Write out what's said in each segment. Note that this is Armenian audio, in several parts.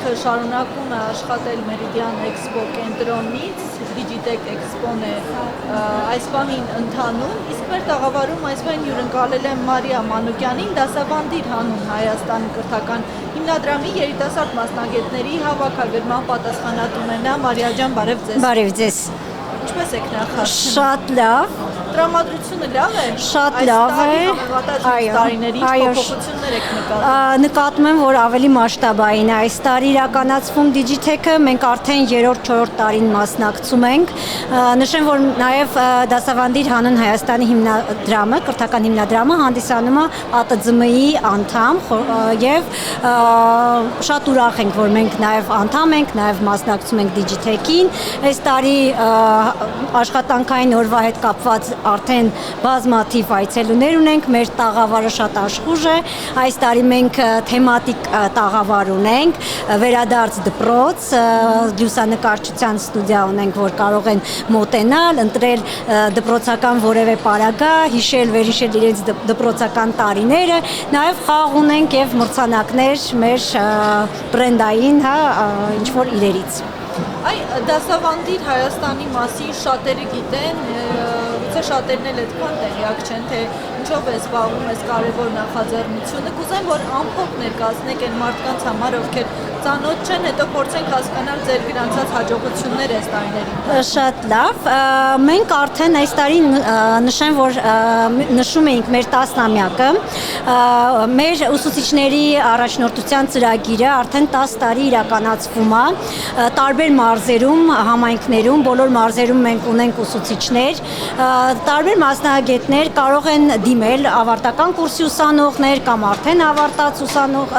ինքը շարունակում է աշխատել Meridian Expo կենտրոնից, Digitech Expo-ն է այս պահին ընթանում, իսկ մեր տաղավարում այս պահին հյուրընկալել եմ Մարիա Մանուկյանին, դասավանդիր հանուն Հայաստանի կրթական հիմնադրամի երիտասարդ մասնագետների հավաքագրման պատասխանատուն է նա։ Մարիա ջան, բարև ձեզ։ Բարև ձեզ։ Ինչպես եք նախարարում։ Շատ լավ։ Տրամադրությունը լավ է։ Շատ լավ է։ Այո, տարիների փոփոխություններ եք նկատում։ Նկատում եմ, որ ավելի մասշտաբային է այս տարի իրականացվում Digitech-ը, մենք արդեն 3-4 տարին մասնակցում ենք։ Նշեմ, որ նաև դասավանդիր հանուն Հայաստանի հիմնադրամը, կրթական հիմնադրամը հանդիսանում է ԱՏԾՄ-ի անդամ եւ շատ ուրախ ենք, որ մենք նաև անդամ ենք, նաև մասնակցում ենք Digitech-ին։ Այս տարի աշխատանքային օրվա հետ կապված արդեն բազմաթիվ այցելուներ ունենք, մեր տաղավարը շատ աշխուժ է, այս տարի մենք թեմատիկ տաղավար ունենք, վերադարձ դպրոց, լուսանկարչության ստուդիա ունենք, որ կարող են մոտենալ, ընտրել դպրոցական որևէ պարագա, հիշել, վերհիշել իրենց դպրոցական տարիները, նաև խաղ ունենք եւ մրցանակներ մեր բրենդային, ինչ-որ իրերից։ Այ դասավանդիր Հայաստանի մասի շատերը գիտեն, գուցե շատերն էլ այդքան տեղյակ չեն, թե ինչով է զբաղվում այս կարևոր նախաձեռնությունը։ Կուզեմ, որ ամփոփ ներկայացնեք այն մարդկանց համար, ովքեր ծանոթ չեն, հետո փորձենք հասկանալ ձեր գրանցած հաջողությունները այս տարիներին։ Շատ լավ։ Մենք արդեն այս տարի նշեմ, որ նշում էինք մեր 10-ամյակը։ Մեր ուսուցիչների առաջնորդության ծրագիրը արդեն 10 տարի իրականացվում է։ Տարբեր մարզերում, համայնքներում, բոլոր մարզերում մենք ունենք ուսուցիչներ, տարբեր մասնագետներ կարող են դիմել ավարտական կուրսի ուսանողներ կամ արդեն ավարտած ուսանող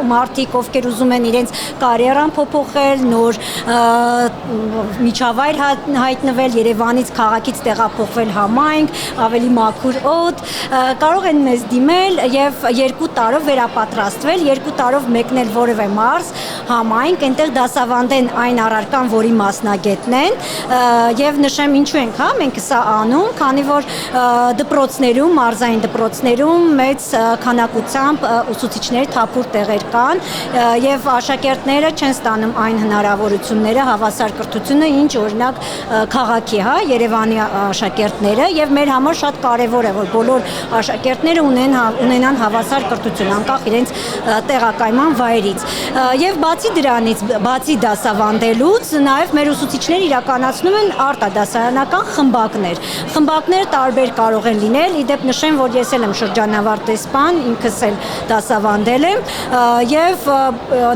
մարդիկ, ովքեր ուզում են իրենց կարիերան փոփոխել, նոր միջավայր հայտնվել, Երևանից քաղաքից տեղափոխվել համայնք, ավելի մաքուր օդ, կարող են մեզ դիմել եւ 2 տարով վերապատրաստվել, 2 տարով մեկնել որևէ մարզ, համայնք, այնտեղ դասավանդեն այն առարկան, որի մասնագետն են, եւ նշեմ ինչու ենք, մենք սա անում, քանի որ դպրոցներում, մարզային դպրոցներում մեծ քանակությամբ ուսուցիչներ թափուր տեղեր կան եւ աշակերտները չեն ստանում այն հնարավորությունները, հավասար կրթությունը, ինչ օրինակ քաղաքի, Երևանի աշակերտները եւ մեր համար շատ կարեւոր է, որ բոլոր աշակերտները ունենան հավասար կրթություն, անկախ իրենց տեղակայման վայրից։ Եվ բացի դրանից, բացի դասավանդելուց, նաև մեր ուսուցիչները իրականացնում են արտադասարանական խմբակներ։ Խմբակներ տարբեր կարող են լինել, իդեպ նշեմ, որ ես էլ եմ շրջանավարտ դեսպան, ինքս էլ դասավանդել եմ, եւ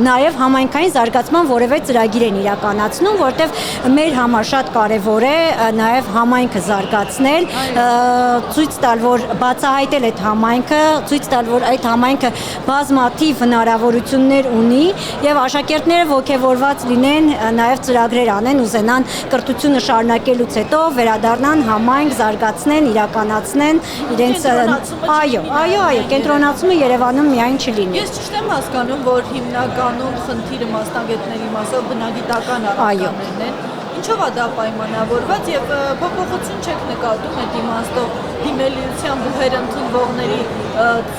նաև համայնքային զարգացման որևէ ծրագիր են իրականացնում, որտեղ մեր համար շատ կարևոր է նաև համայնքը զարգացնել, ցույց տալ, որ բացահայտել այդ համայնքը, ցույց տալ, որ այդ համայնքը բազմաթիվ հնարավորություններ ունի եւ աշակերտները ոգևորված լինեն, նաև ծրագրեր անեն, ուզենան կրթությունը շարունակելուց հետո վերադառնան համայնք, զարգացնեն, իրականացնեն իրենց այո, կենտրոնացումը Երևանում միայն չլինի։ Ես ճիշտ եմ հասկանում, որ հիմնականում խնդիրը մասնագետների մասով բնագիտական առարկաներն են։ Ինչով է դա պայմանավորված եւ փոփոխություն չեք նկատում այդ իմաստով դիմելիության բուհեր ընդունվողների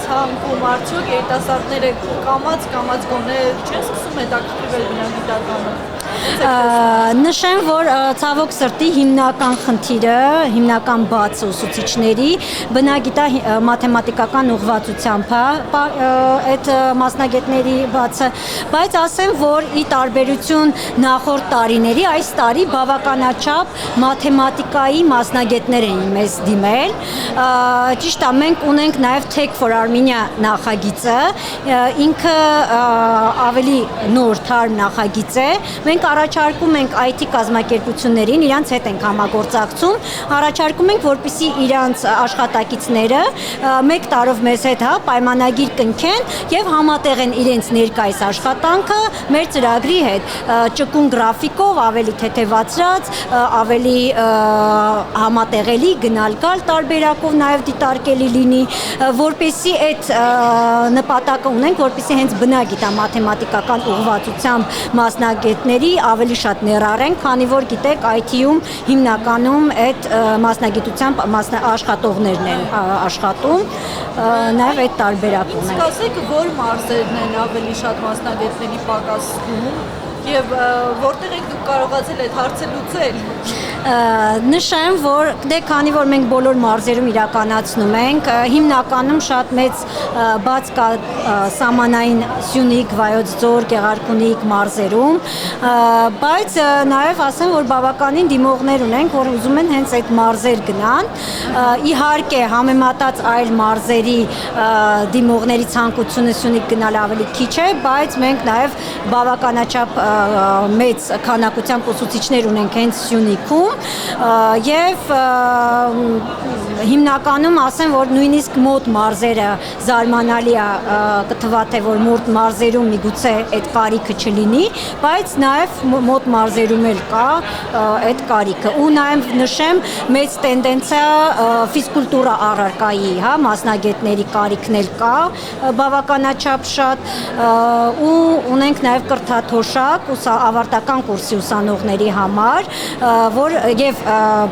ցանկում արդյոք երիտասարդները կամած գոնե չեն սկսում հետաքրքրվել բնագիտականը։ Նշեմ, որ ցավոք սրտի հիմնական խնդիրը, հիմնական բացը ուսուցիչների բնագիտա-մաթեմատիկական ուղղվածությամբ այդ մասնագետների բացը, բայց ասեմ, որ ի տարբերություն նախորդ տարիների, այս տարի բավականաչափ մաթեմատիկայի մասնագետներ էին մեզ դիմել։ Ճիշտ է, մենք ունենք նաև Tech for Armenia նախագիծը, ինքը ավելի նոր թարմ նախագիծ է։ Մենք առաջարկում ենք IT կազմակերպություններին, իրանց հետ ենք համագործակցում, առաջարկում ենք, որպեսզի իրանց աշխատակիցները 1 տարով մեզ հետ պայմանագիր կնքեն եւ համատեղեն իրենց ներկայիս աշխատանքը մեր ծրագրի հետ, ճկուն գրաֆիկով, ավելի թեթևացրած, ավելի համատեղելի, գնալ-գալ տարբերակով նաեւ դիտարկելի լինի, որպեսզի այդ նպատակը ունենք, որպեսզի հենց բնագիտա-մաթեմատիկական ուղղվածությամբ մասնագետների ավելի շատ ներառենք, քանի որ գիտեք IT-ում հիմնականում այդ մասնագիտությամբ աշխատողներն են աշխատում, նաև այդ տարբերակն է։ Իսկ ասեք, որ մարզերն են ավելի շատ մասնագետների պակաս զգում եւ որտեղ եք դուք կարողացել այդ հարցը լուծել։ Նշեմ, որ քանի որ մենք բոլոր մարզերում իրականացնում ենք, հիմնականում շատ մեծ բաց կա սահմանային Սյունիք, Վայոց ձոր, Գեղարքունիք մարզերում, բայց նաև ասեմ, որ բավականին դիմողներ ունենք, որ ուզում են հենց այդ մարզեր գնան։ Իհարկե, համեմատած այլ մարզերի դիմողների ցանկությունը Սյունիք գնալ ավելի քիչ է, բայց մենք նաև բավականաչափ մեծ քանակությամբ ուսուցիչներ ունենք հենց Սյունիքում եւ հիմնականում ասեմ, որ նույնիսկ մոտ մարզերը զարմանալի է կթվա թե որ մոտ մարզերում միգուցե այդ կարիքը չլինի, բայց նաեւ մոտ մարզերում էլ կա այդ կարիքը ու նաեւ նշեմ մեծ տենդենսիա ֆիզկուլտուրա առարկայի, հա, մասնագետների կարիքն էլ կա բավականաչափ շատ ու ունենք նաեւ կրթաթոշակ ավարտական կուրսի ուսանողների համար, որ եւ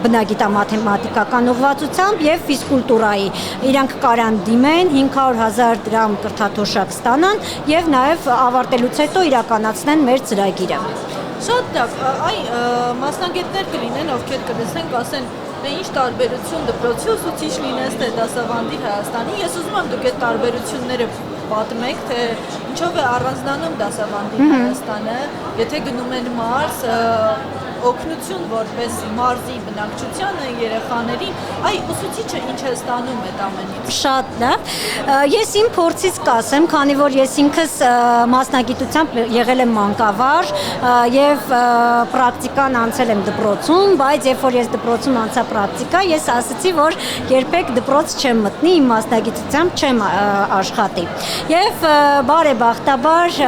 բնագիտամաթեմատիկական ուղղվածությամբ եւ ֆիզկուլտուրայի իրանք կարան դիմեն 500,000 դրամ կրթաթոշակ ստանան եւ նաեւ ավարտելուց հետո իրականացնեն մեր ծրագիրը։ Շատ լավ, մասնագետներ կլինեն, ովքեր կլսեն, ասեն, ինչ տարբերություն դպրոցի ուսուցիչ լինես, թե դասավանդի Հայաստանի։ Ես ուզում եմ դուք այդ տարբերությունները պատմեք, թե ինչով է առանձնանում դասավանդի Հայաստանը, եթե գնում են մարզ, օգնություն որպես մարզի բնակչությանը, երեխաներին, ուսուցիչը ինչ է ստանում այդ ամենից։ Շատ լավ։ Ես իմ փորձից կասեմ, քանի որ ես ինքս մասնագիտությամբ եղել եմ մանկավար եւ պրակտիկան անցել եմ դպրոցում, բայց երբ որ ես դպրոցում անցա պրակտիկա, ես ասացի, որ երբեք դպրոց չեմ մտնի, իմ մասնագիտությամբ չեմ աշխատի։ Եվ բարեբախտաբար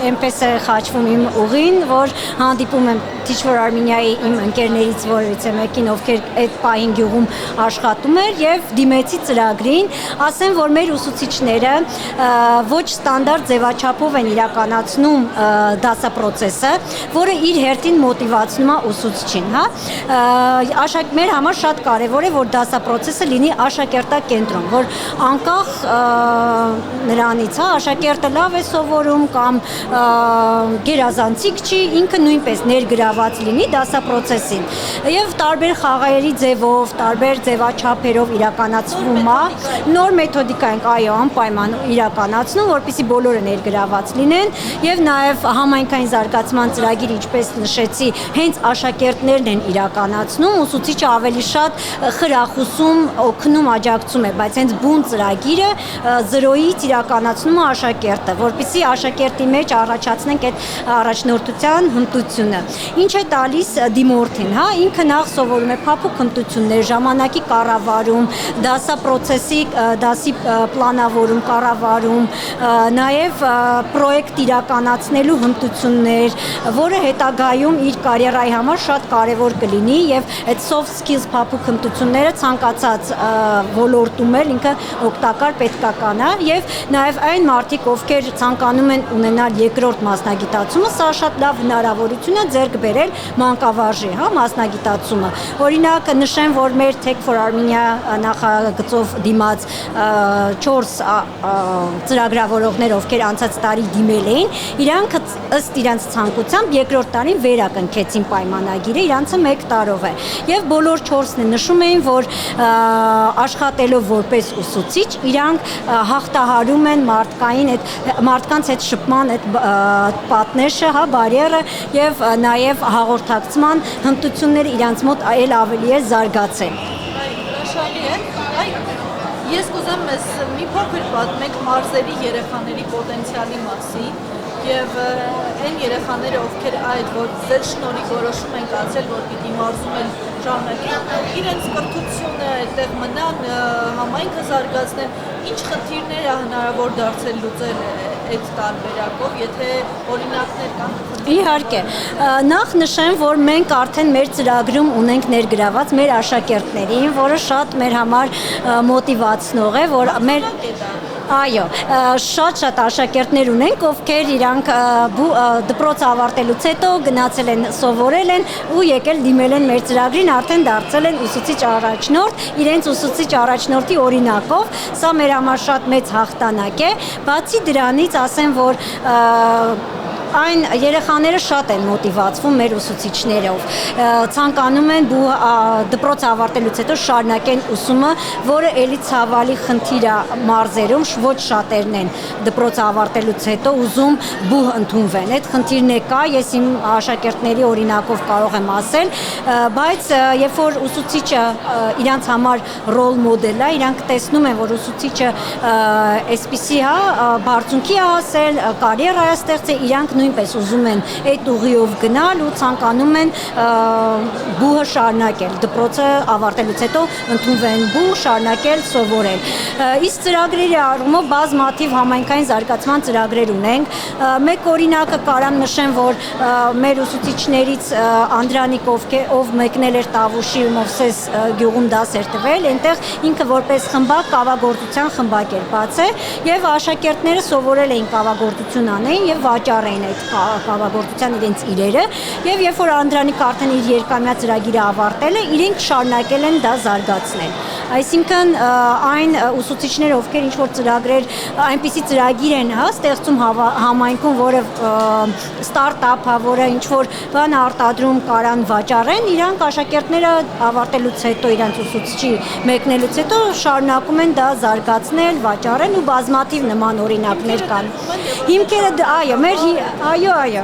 այնպես է խաչվում իմ ուղին, որ հանդիպում եմ Teach for Armenia-ի իմ ընկերներից որևիցե մեկին, ովքեր այդ պահին գյուղում աշխատում էր եւ դիմեցի ծրագրին, ասեմ, որ մեր ուսուցիչները ոչ ստանդարտ ձևաչափով են իրականացնում դասապրոցեսը, որը իր հերթին մոտիվացնում է ուսուցչին, հա։ Մեր համար շատ կարեւոր է, որ դասապրոցեսը լինի աշակերտակենտրոն, որ անկախ նրանից, հա, աշակերտը լավ է սովորում կամ գերազանցիկ չի, ինքը նույնպես ներգրաված լինի դասապրոցեսին եւ տարբեր խաղերի ձևով, տարբեր ձևաչափերով իրականացվում է, նոր մեթոդիկա ենք անպայման իրականացնում, որպեսզի բոլորը ներգրաված լինեն եւ նաեւ համայնքային զարգացման ծրագիր, ինչպես նշեցի, հենց աշակերտներն են իրականացնում, ուսուցիչը ավելի շատ խրախուսում, օգնում, աջակցում է, բայց հենց բուն ծրագիրը զրոյից իրականացնում է աշակերտը, որպեսզի աշակերտի մեջ առաջացնենք այդ առաջնորդության հմտությունը։ Ինչ է տալիս դիմորդին, հա, ինքը նախ սովորում է փափուկ հմտություններ, ժամանակի կառավարում, դասապրոցեսի, դասի պլանավորում, կառավարում, նաև պրոյեկտ իրականացնելու հմտություններ, որը հետագայում իր կարիերայի համար շատ կարևոր կլինի եւ այդ soft skills փափուկ հմտությունները ցանկացած ոլորտում էլ ինքը օգտակար պետքական է եւ նաև այն մարդիկ, ովքեր ցանկանում են ունենալ երկրորդ մասնագիտացումը, սա շատ լավ հնարավորություն է ձեռք բերել մանկավարժի, հա, մասնագիտացումը։ Օրինակ նշեմ, որ մեր Tech for Armenia նախագծով դիմաց 4 ծրագրավորողներ, ովքեր անցած տարի դիմել էին, իրանք ըստ իրանց ցանկությամբ երկրորդ տարին վերակնքեցին պայմանագիրը, իրանցը 1 տարով է։ Եվ բոլոր 4-ն նշում էին, որ աշխատելով որպես ուսուցիչ, իրանք հաղթահարում են մարդկանց հետ շփման այդ պատնեշը, հա, բարիերը եւ նաեւ հաղորդակցման հմտությունները իրանց մոտ այլ ավելի է զարգացել։ Հրաշալի է։ Ես կուզեմ մեզ մի փոքր պատմեք մարզերի երեխաների պոտենցիալի մասին եւ այն երեխաները, ովքեր որ ձեր շնորհիվ որոշում են կացել, որ պիտի մարզում են շարունակեն, իրենց կրթությունը այդտեղ մնան, համայնքը զարգացնեն, ինչ խնդիրներ է հնարավոր դարձել լուծել այդ տարբերակով, եթե օրինակներ կան։ Իհարկե, նախ նշեմ, որ մենք արդեն մեր ծրագրում ունենք ներգրաված մեր աշակերտներին, որը շատ մեր համար մոտիվացնող է, որ մեր Այո, շատ աշակերտներ ունենք, ովքեր իրանք դպրոց ավարտելուց հետո գնացել են, սովորել են ու եկել դիմել են մեր ծրագրին, արդեն դարձել են ուսուցիչ առաջնորդ, իրենց ուսուցիչ առաջնորդի օրինակով, սա մեր համար շատ մեծ հաղթանակ է, բացի դրանից ասեմ, որ այն երեխաները շատ են մոտիվացվում մեր ուսուցիչներով, ցանկանում են դպրոց ավարտելուց հետո շարունակեն ուսումը, որը էլի ցավալի խնդիր է մարզերում, ոչ շատերն են դպրոց ավարտելուց հետո ուզում բուհ ընդունվեն, այդ խնդիրն է կա, ես իմ աշակերտների օրինակով կարող եմ ասել, բայց երբ որ ուսուցիչը իրանց համար ռոլ մոդել է, իրանք տեսնում են, որ ուսուցիչը այսպիսի է, բարձունքի է հասել, կարիերա է ստեղծել, իրանք նույնպես ուզում են այդ ուղիով գնալ ու ցանկանում են բուհը շարունակել, դպրոցը ավարտելուց հետո ընդունվեն բուհ, շարունակել սովորել։ Իսկ ծրագրերի առումով բազմաթիվ համայնքային զարգացման ծրագրեր ունենք։ Մեկ օրինակը կարամ նշեմ, որ մեր ուսուցիչներից Անդրանիկ, ով մեկնել էր Տավուշի Մովսես գյուղում դաս էր տվել, այնտեղ ինքը որպես խմբակ կավագործության խմբակեր բացել եւ աշակերտները սովորել էին կավագործություն անեին եւ վաճառեին այդ կավագործության իրենց իրերը եւ երբ որ Անդրանիկը արդեն իր երկամյա ծրագիրը ավարտել է, իրենք շարունակել են դա զարգացնել։ Այսինքն այն ուսուցիչները, ովքեր ինչ որ ծրագրեր, այնպիսի ծրագիր են ստեղծում համայնքում, որը ստարտափ է, որը ինչ որ բան արտադրում կարան վաճառեն, իրանք աշակերտները ավարտելուց հետո իրանց ուսուցիչի մեկնելուց հետո շարունակում են դա զարգացնել, վաճառեն ու բազմաթիվ նման օրինակներ կան։ Հիմքերը այո,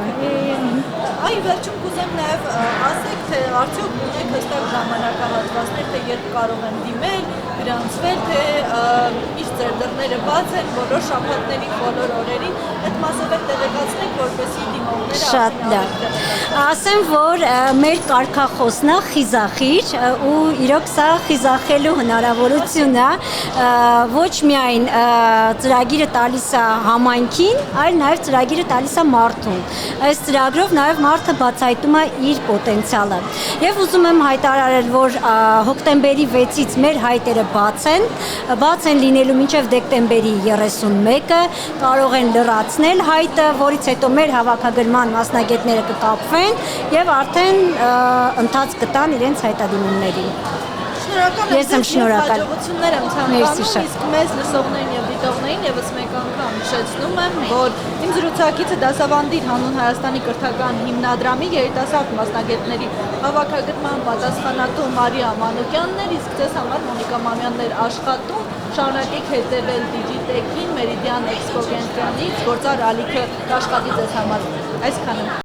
Այ վերջում կուզեմ նաև ասեք, թե արդյոք ունեք հստակ ժամանակահատվածներ, թե երբ կարող են դիմել, գրանցվել, թե միշտ ձեր դռները բաց են բոլոր շաբաթների, բոլոր օրերին, այդ մասով էլ տեղեկացնեք, որպեսզի դիմողները շատ լավ։ Ասեմ, որ մեր կարգախոսն է խիզախիր ու իրոք սա խիզախելու հնարավորություն է, ոչ միայն ծրագիրը տալիս է համայնքին, այլ նաև ծրագիրը տալիս է մարդուն։ Այս ծրագրով նաև մարդը բացահայտում է իր պոտենցիալը։ Եվ ուզում եմ հայտարարել, որ հոկտեմբերի 6-ից մեր հայտերը բաց են լինելու մինչև դեկտեմբերի 31-ը, կարող են լրացնել հայտը, որից հետո մեր հավաքագրման մասնագետները կկապվեն եւ արդեն ընթաց կտան իրենց հայտադիմումներին։ Ես եմ շնորհակալ։ Հաջողություններ եմ ցանկանում, իսկ մեզ լսողներին եւ դիտողներին եւս մեկ անգամ հիշեցնում եմ, որ իմ զրուցակիցը դասավանդիր հանուն Հայաստանի կրթական հիմնադրամի երիտասարդ մասնագետների հավաքագրման պատասխանատու Մարիա Մանուկյանն էր, իսկ ձեզ համար Մոնիկա Մամյանն էր աշխատում։ Շարունակեք հետևել Digitech-ին, Meridian Expo կենտրոնից, գործար ալիքը կաշխատի ձեզ համար։ Այսքանը։